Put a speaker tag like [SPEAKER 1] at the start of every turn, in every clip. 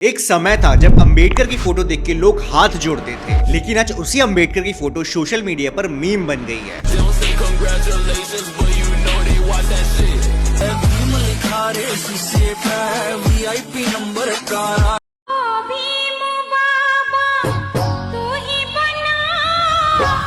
[SPEAKER 1] एक समय था जब अंबेडकर की फोटो देख के लोग हाथ जोड़ते थे, लेकिन आज उसी अंबेडकर की फोटो सोशल मीडिया पर मीम बन गई है।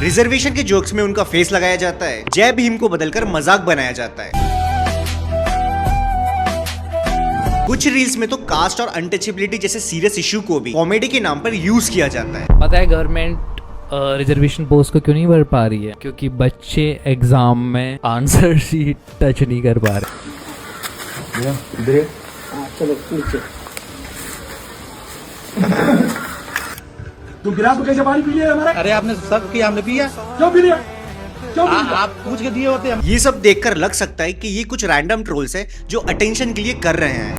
[SPEAKER 1] रिजर्वेशन के जोक्स में उनका फेस लगाया जाता है, जय भीम को बदलकर मजाक बनाया जाता है। कुछ रील्स में तो कास्ट और अनटचेबिलिटी जैसे सीरियस इशू को भी कॉमेडी के नाम पर यूज किया जाता है।
[SPEAKER 2] पता है गवर्नमेंट रिजर्वेशन पोस्ट को क्यों नहीं भर पा रही है? क्योंकि बच्चे एग्जाम में आंसर शीट टच नहीं कर पा रहे।
[SPEAKER 3] चलो नीचे। तुम गिलास में कैसे पानी पी लिया हमारा?
[SPEAKER 4] अरे आपने सब किया, हमने पिया।
[SPEAKER 3] क्यों पी लिया?
[SPEAKER 4] आप पूछ के दिए होते हम।
[SPEAKER 1] ये सब देखकर लग सकता है कि ये कुछ रैंडम ट्रोल्स है जो अटेंशन के लिए कर रहे हैं।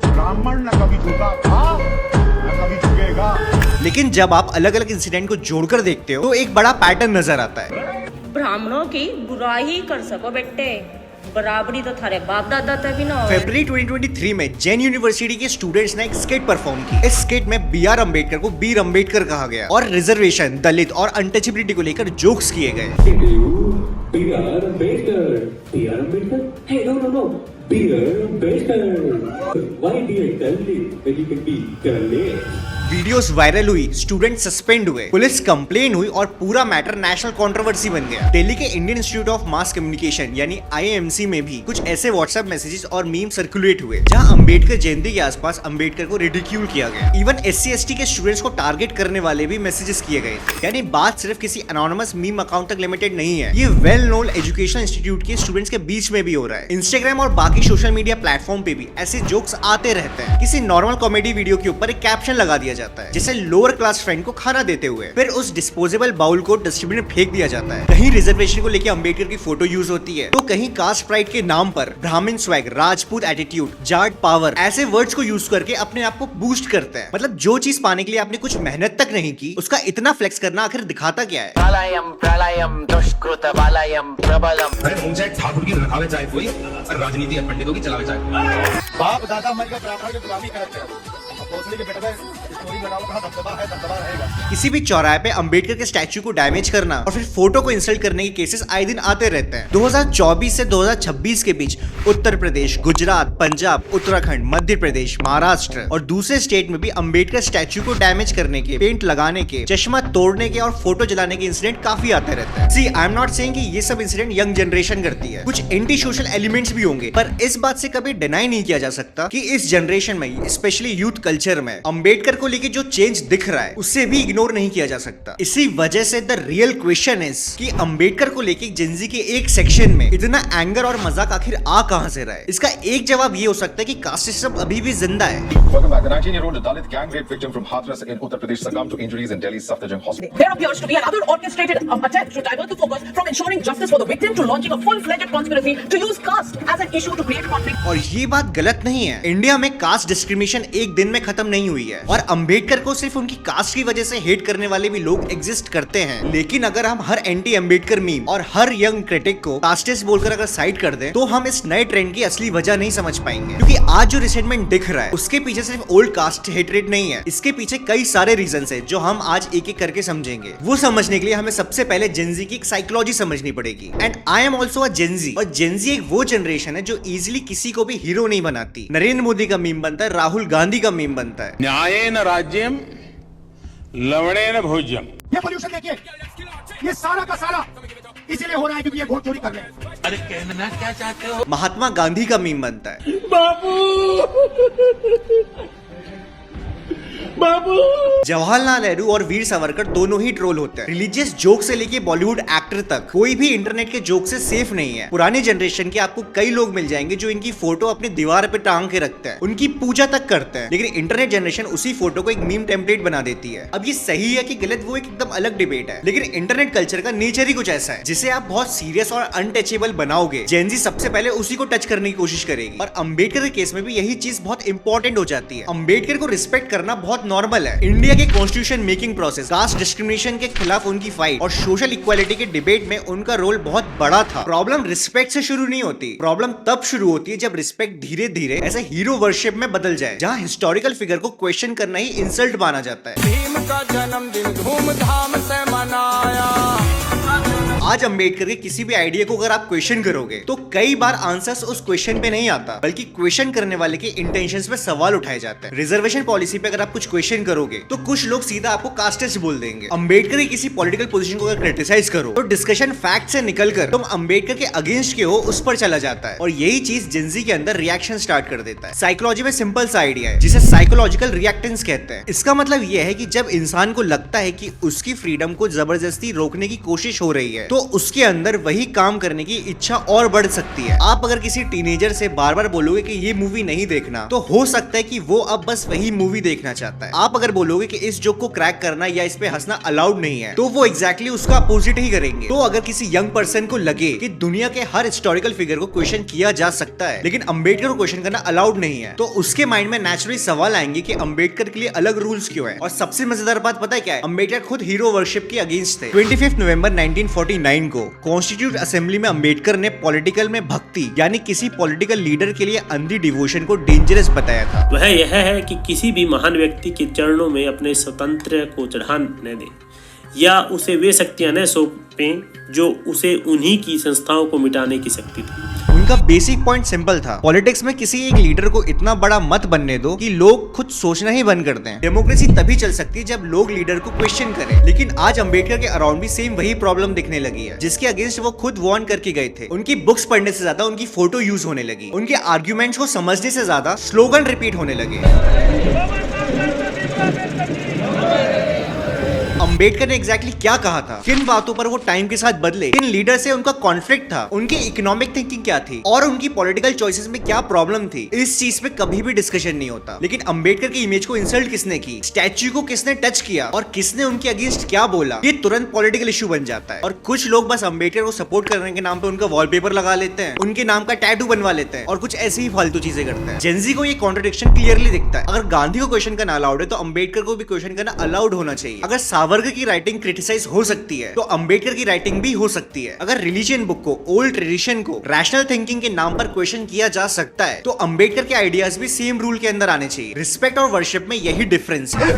[SPEAKER 3] ब्राह्मण न कभी झुका था, न कभी झुकेगा।
[SPEAKER 1] लेकिन जब आप अलग अलग इंसिडेंट को जोड़कर देखते हो तो एक बड़ा पैटर्न नजर आता है।
[SPEAKER 5] ब्राह्मणों की बुराई कर सको बेटे, बराबरी तो थारे बाप दादा तभी ना।
[SPEAKER 1] फरवरी 2023 में जैन यूनिवर्सिटी के स्टूडेंट्स ने एक स्किट परफॉर्म की। इस स्किट में बी.आर. अम्बेडकर को बीर अम्बेडकर कहा गया और रिजर्वेशन, दलित और अनटचेबिलिटी को लेकर जोक्स किए गए। वीडियोस वायरल हुई, स्टूडेंट सस्पेंड हुए, पुलिस कंप्लेन हुई और पूरा मैटर नेशनल कंट्रोवर्सी बन गया। दिल्ली के Indian institute of mass communication यानी IIMC में भी कुछ ऐसे व्हाट्सएप मैसेजेस और मीम सर्कुलेट हुए जहां अंबेडकर जयंती के आसपास अंबेडकर को रिडिक्यूल किया गया। इवन SC/ST के स्टूडेंट्स को टारगेट करने वाले भी मैसेजेस किए गए थे। यानी बात सिर्फ किसी अनोनिमस मीम अकाउंट तक लिमिटेड नहीं है, ये वेल नोन एजुकेशनल इंस्टीट्यूट के स्टूडेंट्स के बीच में भी हो रहा है। इंस्टाग्राम और बाकी सोशल मीडिया प्लेटफॉर्म पे भी ऐसे जोक्स आते रहते हैं। किसी नॉर्मल कॉमेडी वीडियो के ऊपर एक कैप्शन लगा दिया जाता है, जैसे लोअर क्लास फ्रेंड को खाना देते हुए, फिर उस डिस्पोजेबल बाउल को डस्टबिन में फेंक दिया जाता है। कहीं रिजर्वेशन को लेकर अंबेडकर की फोटो यूज होती है तो कहीं कास्ट प्राइड के नाम पर ब्राह्मण swag, Rajput attitude, Jat power ऐसे वर्ड्स को यूज करके अपने आप को बूस्ट करते हैं। मतलब जो चीज पाने के लिए आपने कुछ मेहनत तक नहीं की, उसका इतना फ्लेक्स करना आखिर दिखाता क्या है?
[SPEAKER 6] प्रलयम दुष्कृत बालयम प्रबलम।
[SPEAKER 7] ठाकुर की रखावे चाहे कोई, राजनीति पंडितों की चलावे चाहे।
[SPEAKER 3] बाप दादा मर गए, ब्राह्मण की गुलामी करते हैं। के बेटे में स्टोरी लगाओ, कहां दबदबा है, दबदबा रहेगा।
[SPEAKER 1] किसी भी चौराहे पे अंबेडकर के स्टैचू को डैमेज करना और फिर फोटो को इंसल्ट करने के केसेस आए दिन आते रहते हैं। 2024 से 2026 के बीच उत्तर प्रदेश, गुजरात, पंजाब, उत्तराखंड, मध्य प्रदेश, महाराष्ट्र और दूसरे स्टेट में भी अंबेडकर स्टैचू को डैमेज करने के, पेंट लगाने के, चश्मा तोड़ने के और फोटो जलाने के इंसिडेंट काफी आते रहते हैं। सी आई एम नॉट सेइंग कि ये सब इंसिडेंट यंग जनरेशन करती है, कुछ एंटी सोशल एलिमेंट्स भी होंगे, पर इस बात से कभी डिनाई नहीं किया जा सकता कि इस जनरेशन में, स्पेशली यूथ कल्चर में, अंबेडकर को लेके जो चेंज दिख रहा है उससे भी इग्नोर नहीं किया जा सकता। इसी वजह से द रियल क्वेश्चन इज कि अंबेडकर को लेके जेनजी के एक सेक्शन में इतना एंगर और मजाक आखिर आ कहां से रहा है? इसका एक जवाब ये हो सकता है कि कास्ट सिस्टम अभी भी जिंदा है।
[SPEAKER 7] Welcome back. The 19-year-old Dalit gang rape victim from Hathras in Uttar Pradesh succumbed to injuries in Delhi's Safdarjung Hospital.
[SPEAKER 8] There appears to be another orchestrated attempt to divert the focus from ensuring justice for the victim to launching a full-fledged conspiracy to use caste as an issue to create conflict.
[SPEAKER 1] और ये बात गलत नहीं है। India में caste discrimination एक दिन में खत्म नहीं हुई है और अंबेडकर को सिर्फ उनकी कास्ट की वजह से हेट करने वाले भी लोग एग्जिस्ट करते हैं। लेकिन अगर हम हर एंटी अंबेडकर मीम और हर यंग क्रिटिक को कास्टिस्ट बोलकर अगर साइड कर दें तो हम इस नए ट्रेंड की असली वजह नहीं समझ पाएंगे। क्योंकि आज जो रिसेंटमेंट दिख रहा है उसके पीछे सिर्फ ओल्ड कास्ट हेटरेट नहीं है, इसके पीछे कई सारे रीजंस है जो हम आज एक एक करके समझेंगे। वो समझने के लिए हमें सबसे पहले जेनजी की साइकोलॉजी समझनी पड़ेगी। And I am also a Gen Z, और जेनजी एक वो जनरेशन है जो इजिली किसी को भी हीरो नहीं बनाती। नरेंद्र मोदी का मीम बनता है, राहुल गांधी का मीम बनता है।
[SPEAKER 9] न्यायेन राज्यम लवणेन भोज्यम।
[SPEAKER 3] ये पोल्यूशन देखिए, ये सारा का सारा इसीलिए हो रहा है क्योंकि ये वोट चोरी कर रहे हैं।
[SPEAKER 6] अरे कहना क्या चाहते हो?
[SPEAKER 1] महात्मा गांधी का मीम बनता है। जवाहरलाल नेहरू और वीर सावरकर दोनों ही ट्रोल होते हैं। रिलीजियस जोक से लेके बॉलीवुड एक्टर तक कोई भी इंटरनेट के जोक से सेफ नहीं है। पुरानी जनरेशन के आपको कई लोग मिल जाएंगे जो इनकी फोटो अपनी दीवार पे टांग के रखते हैं, उनकी पूजा तक करते हैं। लेकिन इंटरनेट जनरेशन उसी फोटो को एक मीम टेम्पलेट बना देती है। अब ये सही है कि गलत, वो एक एकदम अलग डिबेट है। लेकिन इंटरनेट कल्चर का नेचर ही कुछ ऐसा है, जिसे आप बहुत सीरियस और अनटचेबल बनाओगे, जेनजी सबसे पहले उसी को टच करने की कोशिश करेगी। और अंबेडकर के केस में भी यही चीज बहुत इंपॉर्टेंट हो जाती है। अंबेडकर को रिस्पेक्ट करना बहुत बहुत नॉर्मल है। इंडिया के constitution making process, caste discrimination के खिलाफ उनकी फाइट और सोशल इक्वालिटी के डिबेट में उनका रोल बहुत बड़ा था। प्रॉब्लम रिस्पेक्ट से शुरू नहीं होती, प्रॉब्लम तब शुरू होती है जब रिस्पेक्ट धीरे धीरे ऐसे हीरो वर्शिप में बदल जाए, जहाँ हिस्टोरिकल फिगर को क्वेश्चन करना ही इंसल्ट माना जाता है।
[SPEAKER 3] भीम का जन्मदिन धूमधाम से मनाया।
[SPEAKER 1] आज अंबेडकर के किसी भी आइडिया को अगर आप क्वेश्चन करोगे तो कई बार आंसर्स उस क्वेश्चन पे नहीं आता, बल्कि क्वेश्चन करने वाले के इंटेंशंस पे सवाल उठाए जाते हैं। रिजर्वेशन पॉलिसी पे अगर आप कुछ क्वेश्चन करोगे तो कुछ लोग सीधा आपको कास्टिस्ट बोल देंगे। अंबेडकर की किसी पॉलिटिकल पोजीशन को अगर क्रिटिसाइज करो तो डिस्कशन फैक्ट से निकलकर तुम अंबेडकर के अगेंस्ट के हो उस पर चला जाता है, और यही चीज जिंजी के अंदर रिएक्शन स्टार्ट कर देता है। साइकोलॉजी में सिंपल सा आइडिया है जिसे साइकोलॉजिकल रिएक्टेंस कहते हैं। इसका मतलब यह है कि जब इंसान को लगता है कि उसकी फ्रीडम को जबरदस्ती रोकने की कोशिश हो रही है तो उसके अंदर वही काम करने की इच्छा और बढ़ सकती है। आप अगर किसी टीनेजर से बार बार बोलोगे कि ये मूवी नहीं देखना, तो हो सकता है कि वो अब बस वही मूवी देखना चाहता है। आप अगर बोलोगे कि इस जोक को क्रैक करना या इस पे हंसना अलाउड नहीं है, तो वो एग्जैक्टली उसका अपोजिट ही करेंगे। तो अगर किसी यंग पर्सन को लगे कि दुनिया के हर हिस्टोरिकल फिगर को क्वेश्चन किया जा सकता है लेकिन अंबेडकर को क्वेश्चन करना अलाउड नहीं है, तो उसके माइंड में नेचुरली सवाल आएंगे कि अंबेडकर के लिए अलग रूल्स क्यों है। और सबसे मजेदार बात पता है क्या है? अंबेडकर खुद हीरो वर्शिप के अगेंस्ट थे। 25 नवंबर 1949 को कॉन्स्टिट्यूट असेंबली में अंबेडकर ने पॉलिटिकल में भक्ति यानी किसी पॉलिटिकल लीडर के लिए अंधी डिवोशन को डेंजरस बताया था।
[SPEAKER 10] वह यह है कि किसी भी महान व्यक्ति के चरणों में अपने स्वतंत्र को चढ़ाने दें या उसे वे शक्तियां न सौंपें जो उसे उन्हीं की संस्थाओं को मिटाने की शक्ति थी।
[SPEAKER 1] उनका बेसिक पॉइंट सिंपल था, पॉलिटिक्स में किसी एक लीडर को इतना बड़ा मत बनने दो कि लोग खुद सोचना ही बंद कर दें। डेमोक्रेसी तभी चल सकती है जब लोग लीडर को क्वेश्चन करें। लेकिन आज अंबेडकर के अराउंड भी सेम वही प्रॉब्लम दिखने लगी है जिसके अगेंस्ट वो खुद वार्न करके गए थे। उनकी बुक्स पढ़ने से ज्यादा उनकी फोटो यूज होने लगी, उनके आर्ग्यूमेंट्स को समझने से ज्यादा स्लोगन रिपीट होने लगे। अंबेडकर ने एग्जैक्टली क्या कहा था, किन बातों पर वो टाइम के साथ बदले, किन लीडर से उनका कॉन्फ्लिक्ट था, उनकी इकोनॉमिक थिंकिंग क्या थी और उनकी पॉलिटिकल चॉइसेस में क्या प्रॉब्लम थी, इस चीज पे कभी भी डिस्कशन नहीं होता। लेकिन अंबेडकर की इमेज को इंसल्ट किसने की, स्टैच्यू को किसने टच किया और किसने उनके अगेंस्ट क्या बोला, ये तुरंत पॉलिटिकल इशू बन जाता है। और कुछ लोग बस अंबेडकर को सपोर्ट करने के नाम पे उनका वॉलपेपर लगा लेते हैं, उनके नाम का टैटू बनवा लेते हैं और कुछ ऐसी ही फालतू चीजें करते हैं। जेंजी को ये कॉन्ट्रडिक्शन क्लियरली दिखता है। अगर गांधी को क्वेश्चन करना अलाउड है तो अंबेडकर को भी क्वेश्चन करना अलाउड होना चाहिए। अगर सावरकर की राइटिंग क्रिटिसाइज हो सकती है तो अंबेडकर की राइटिंग भी हो सकती है। अगर रिलीजियन बुक को, ओल्ड ट्रेडिशन को रैशनल थिंकिंग के नाम पर क्वेश्चन किया जा सकता है तो अंबेडकर के आइडियाज भी सेम रूल के अंदर आने चाहिए। रिस्पेक्ट और वर्शिप में यही डिफरेंस है।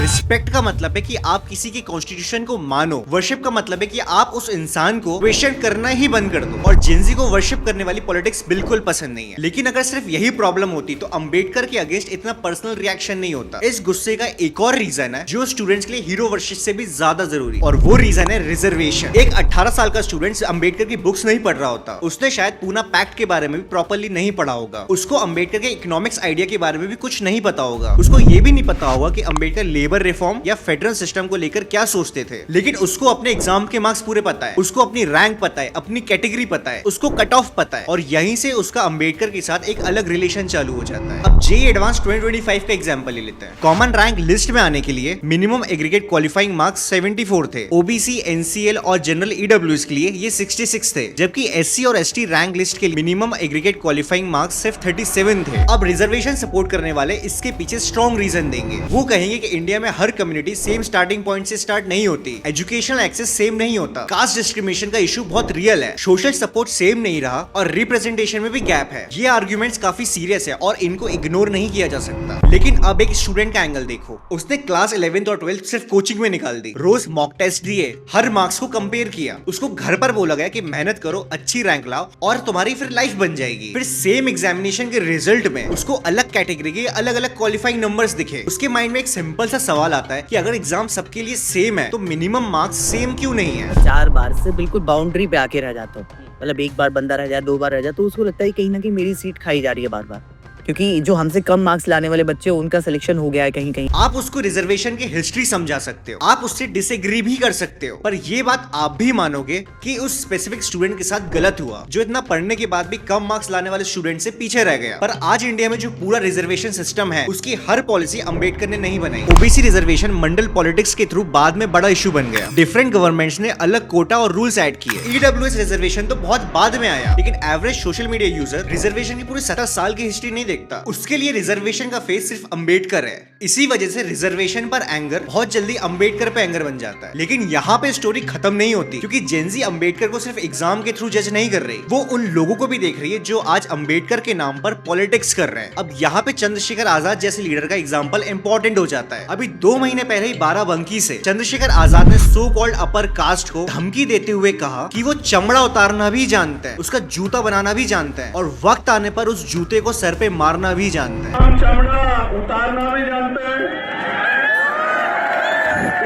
[SPEAKER 1] रिस्पेक्ट का मतलब है कि आप किसी की कॉन्स्टिट्यूशन को मानो, वर्शिप का मतलब है कि आप उस इंसान को क्वेश्चन करना ही बंद कर दो। और जिंजी को वर्शिप करने वाली पॉलिटिक्स बिल्कुल पसंद नहीं है। लेकिन अगर सिर्फ यही प्रॉब्लम होती तो अंबेडकर के अगेंस्ट इतना पर्सनल रिएक्शन नहीं होता। इस गुस्से का एक और रीजन है जो स्टूडेंट्स के लिए हीरो वर्शिप से भी ज्यादा जरूरी, और वो रीजन है रिजर्वेशन। एक 18 साल का स्टूडेंट अंबेडकर की बुक्स नहीं पढ़ रहा होता, उसने शायद पूना पैक्ट के बारे में भी प्रॉपर्ली नहीं पढ़ा होगा, उसको अंबेडकर के इकोनॉमिक्स आइडिया के बारे में भी कुछ नहीं पता होगा, उसको ये भी नहीं पता होगा कि अंबेडकर लेबर रिफॉर्म या फेडरल सिस्टम को लेकर क्या सोचते थे। लेकिन उसको अपने एग्जाम के मार्क्स पूरे पता है, उसको अपनी रैंक पता है, अपनी कैटेगरी पता है, उसको कट ऑफ पता है, और यहीं से उसका अंबेडकर के साथ एक अलग रिलेशन चालू हो जाता है। अब जेईई एडवांस 2025 का एग्जांपल ले लेते हैं। कॉमन रैंक लिस्ट में आने के लिए मिनिमम एग्रीगेट क्वालिफाइंग मार्क्स 74 थे। ओबीसी, एनसीएल और जनरल ईडब्ल्यूएस के लिए ये 66 थे, जबकि एससी और एसटी रैंक लिस्ट के लिए मिनिमम एग्रीगेट क्वालिफाइंग मार्क्स सिर्फ 37 थे। अब रिजर्वेशन सपोर्ट करने वाले इसके पीछे स्ट्रॉन्ग रीजन देंगे। वो कहेंगे कि इंडिया में हर कम्युनिटी सेम स्टार्टिंग पॉइंट से स्टार्ट नहीं होती, एजुकेशनल एक्सेस सेम नहीं होता, कास्ट डिस्क्रिमिनेशन का इशू बहुत रियल है, सोशल सपोर्ट सेम नहीं रहा और रिप्रेजेंटेशन में भी गैप है। ये आर्गुमेंट्स काफी सीरियस है और इनको इग्नोर नहीं किया जा सकता। लेकिन अब एक स्टूडेंट का एंगल देखो, उसने क्लास 11th और 12th सिर्फ कोचिंग में निकाल दी, रोज मॉक टेस्ट दिए, हर मार्क्स को कंपेयर किया, उसको घर पर बोला गया कि मेहनत करो, अच्छी रैंक लाओ और तुम्हारी फिर लाइफ बन जाएगी। फिर सेम एग्जामिनेशन के रिजल्ट में उसको अलग कैटेगरी के अलग अलग क्वालिफाइंग नंबर्स दिखे। उसके माइंड में एक सिंपल सा सवाल आता है कि अगर एग्जाम सबके लिए सेम है तो मिनिमम मार्क्स सेम क्यों नहीं है।
[SPEAKER 11] 4 बार से बिल्कुल बाउंड्री पे आके रह जाता हूँ, मतलब एक बार बंदा रह जाए, 2 बार रह जाए तो उसको लगता है कहीं ना कहीं मेरी सीट खाई जा रही है बार बार, क्योंकि जो हमसे कम मार्क्स लाने वाले बच्चे उनका सिलेक्शन हो गया है कहीं कहीं।
[SPEAKER 1] आप उसको रिजर्वेशन की हिस्ट्री समझा सकते हो, आप उससे डिसएग्री भी कर सकते हो, पर ये बात आप भी मानोगे कि उस स्पेसिफिक स्टूडेंट के साथ गलत हुआ जो इतना पढ़ने के बाद भी कम मार्क्स लाने वाले स्टूडेंट से पीछे रह गया। पर आज इंडिया में जो पूरा रिजर्वेशन सिस्टम है उसकी हर पॉलिसी अंबेडकर ने नहीं बनाई। ओबीसी रिजर्वेशन मंडल पॉलिटिक्स के थ्रू बाद में बड़ा इशू बन गया। डिफरेंट गवर्नमेंट्स ने अलग कोटा और रूल्स ऐड किए। ईडब्ल्यूएस रिजर्वेशन तो बहुत बाद में आया, लेकिन average social media user reservation की पूरी 70 साल की हिस्ट्री नहीं देखता। उसके लिए रिजर्वेशन का फेस सिर्फ अंबेडकर है। इसी वजह से रिजर्वेशन पर एंगर बहुत जल्दी अंबेडकर पे एंगर बन जाता है। लेकिन यहाँ पे स्टोरी खत्म नहीं होती, क्योंकि जेनजी अंबेडकर को सिर्फ एग्जाम के थ्रू जज नहीं कर रही, वो उन लोगों को भी देख रही है जो आज अंबेडकर के नाम पर पॉलिटिक्स कर रहे हैं। अब यहाँ पे चंद्रशेखर आजाद जैसे लीडर का एग्जाम्पल इंपॉर्टेंट हो जाता है। अभी 2 महीने पहले ही बाराबंकी से चंद्रशेखर आजाद ने सो कॉल्ड अपर कास्ट को धमकी देते हुए कहा कि वो चमड़ा उतारना भी जानता है, उसका जूता बनाना भी जानता है, और वक्त आने पर उस जूते को सर पे मारना भी जानता है।
[SPEAKER 3] हम चमड़ा उतारना भी जानते हैं,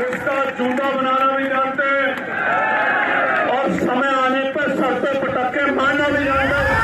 [SPEAKER 3] उसका जूता बनाना भी जानते हैं, और समय आने पर सर पे पटक के मारना भी जानते हैं।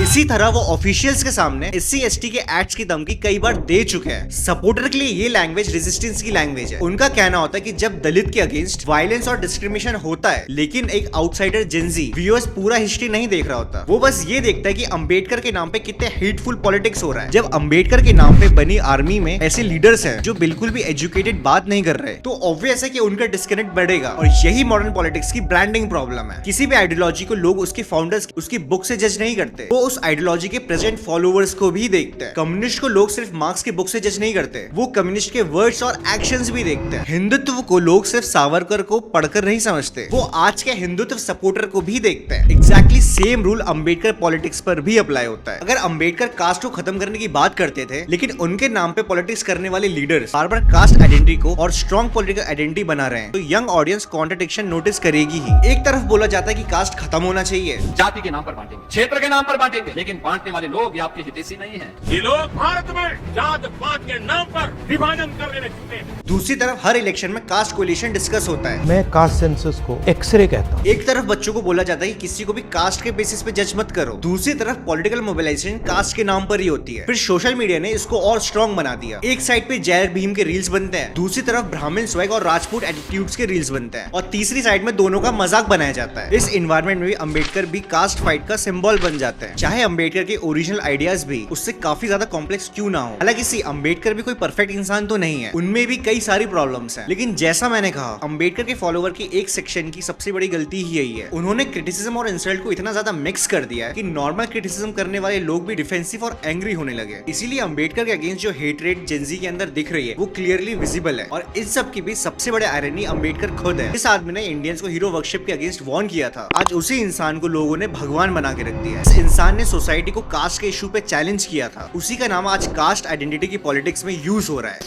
[SPEAKER 1] इसी तरह वो ऑफिशियल्स के सामने SC ST के एक्ट्स की धमकी कई बार दे चुके हैं। सपोर्टर के लिए ये लैंग्वेज रेजिस्टेंस की लैंग्वेज है। उनका कहना होता है कि जब दलित के अगेंस्ट वायलेंस और डिस्क्रिमिनेशन होता है, लेकिन एक आउटसाइडर जेनजी व्यूअर्स पूरा हिस्ट्री नहीं देख रहा होता, वो बस ये देखता है कि अंबेडकर के नाम पे कितने हेटफुल पॉलिटिक्स हो रहा है। जब अंबेडकर के नाम पे बनी आर्मी में ऐसे लीडर्स हैं जो बिल्कुल भी एजुकेटेड बात नहीं कर रहे, तो ऑब्वियस है कि उनका डिस्कनेक्ट बढ़ेगा। और यही मॉडर्न पॉलिटिक्स की ब्रांडिंग प्रॉब्लम है। किसी भी आइडियोलॉजी को लोग उसके फाउंडर्स उसकी बुक से जज नहीं करते, वो उस आइडियोलॉजी के प्रेजेंट फॉलोअर्स को भी देखते हैं। कम्युनिस्ट को लोग सिर्फ मार्क्स के बुक से जज नहीं करते, वो कम्युनिस्ट के वर्ड्स और एक्शंस भी देखते हैं। हिंदुत्व को लोग सिर्फ सावरकर को पढ़कर नहीं समझते, वो आज के हिंदुत्व सपोर्टर को भी देखते हैं। Exactly same rule Ambedkar politics पर भी अप्लाई होता है। अगर अंबेडकर कास्ट को खत्म करने की बात करते थे, लेकिन उनके नाम पे पॉलिटिक्स करने वाले लीडर्स बार बार कास्ट आइडेंटिटी को और स्ट्रॉन्ग पॉलिटिकल आइडेंटिटी बना रहे हैं, तो यंग ऑडियंस कॉन्ट्रडिक्शन नोटिस करेगी ही। एक तरफ बोला जाता है कि कास्ट खत्म होना चाहिए,
[SPEAKER 6] जाति के नाम पर बांटेंगे, क्षेत्र के नाम पर बांटेंगे, लेकिन बांटने वाले लोग आपके हितैषी नहीं हैं।
[SPEAKER 3] ये लोग भारत में जात पात के नाम पर विभाजन करने में जुटे हैं।
[SPEAKER 1] दूसरी तरफ हर इलेक्शन में कास्ट कोलिशन डिस्कस होता है।
[SPEAKER 4] मैं कास्ट सेंसस को एक्सरे कहता हूँ।
[SPEAKER 1] एक तरफ बच्चों को बोला जाता है कि किसी को भी कास्ट के बेसिस पे जज मत करो, दूसरी तरफ पॉलिटिकल मोबिलाइजेशन कास्ट के नाम पर ही होती है। फिर सोशल मीडिया ने इसको और स्ट्रॉन्ग बना दिया। एक साइड पे जय भीम के रील्स बनते हैं, दूसरी तरफ ब्राह्मण स्वैग और राजपूत एटीट्यूड्स के रील्स बनते हैं, और तीसरी साइड में दोनों का मजाक बनाया जाता है। इस इन्वायरमेंट में भी अंबेडकर भी कास्ट फाइट का सिंबल बन जाते हैं, चाहे अंबेडकर के ओरिजिनल आइडियाज भी उससे काफी ज्यादा कॉम्प्लेक्स क्यों ना हो। हालांकि सी अंबेडकर भी कोई परफेक्ट इंसान तो नहीं है, उनमें भी कई सारी प्रॉब्लम्स हैं। लेकिन जैसा मैंने कहा, अंबेडकर के फॉलोवर की एक सेक्शन की सबसे बड़ी गलती ही यही है, उन्होंने क्रिटिसिज्म और इंसल्ट को इतना ज्यादा मिक्स कर दिया है कि नॉर्मल क्रिटिसिज्म करने वाले लोग भी डिफेंसिव और एंग्री होने लगे। इसीलिए अंबेडकर के अगेंस्ट जो हेटरेट जेनजी के अंदर दिख रही है, वो क्लियरली विजिबल है। और इस सब की भी सबसे बड़े आयरनी अंबेडकर खुद है। इस आदमी ने इंडियंस को हीरो वर्शिप के अगेंस्ट वार्न किया था, आज उसी इंसान को लोगों ने भगवान बना के रख दिया। इस इंसान ने सोसाइटी को कास्ट के इशू पे चैलेंज किया था, उसी का नाम आज कास्ट आइडेंटिटी की पॉलिटिक्स में यूज हो रहा है।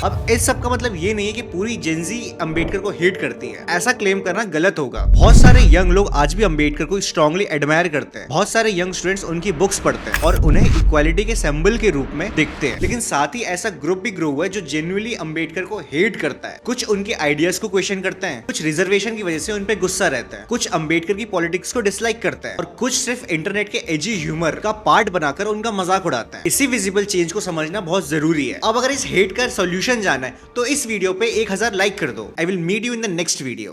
[SPEAKER 1] अब इस सब का मतलब ये नहीं है कि पूरी जेनजी अंबेडकर को हेट करती है, ऐसा क्लेम करना गलत होगा। बहुत सारे यंग लोग आज भी अंबेडकर को स्ट्रांगली एडमायर करते हैं, बहुत सारे यंग स्टूडेंट्स उनकी बुक्स पढ़ते हैं और उन्हें इक्वालिटी के सिंबल के रूप में दिखते हैं। लेकिन साथ ही ऐसा ग्रुप भी ग्रो हुआ है जो जेन्युइनली अंबेडकर को हेट करता है। कुछ उनके आइडियाज को क्वेश्चन करते हैं, कुछ रिजर्वेशन की वजह से उन पे गुस्सा रहता है, कुछ अंबेडकर की पॉलिटिक्स को डिसलाइक करता है, और कुछ सिर्फ इंटरनेट के एजी ह्यूमर का पार्ट बनाकर उनका मजाक उड़ाता है। इसी विजिबल चेंज को समझना बहुत जरूरी है। अब अगर इस हेट का सॉल्यूशन जाना है तो इस वीडियो पे 1000 लाइक कर दो। I will meet you in the next video.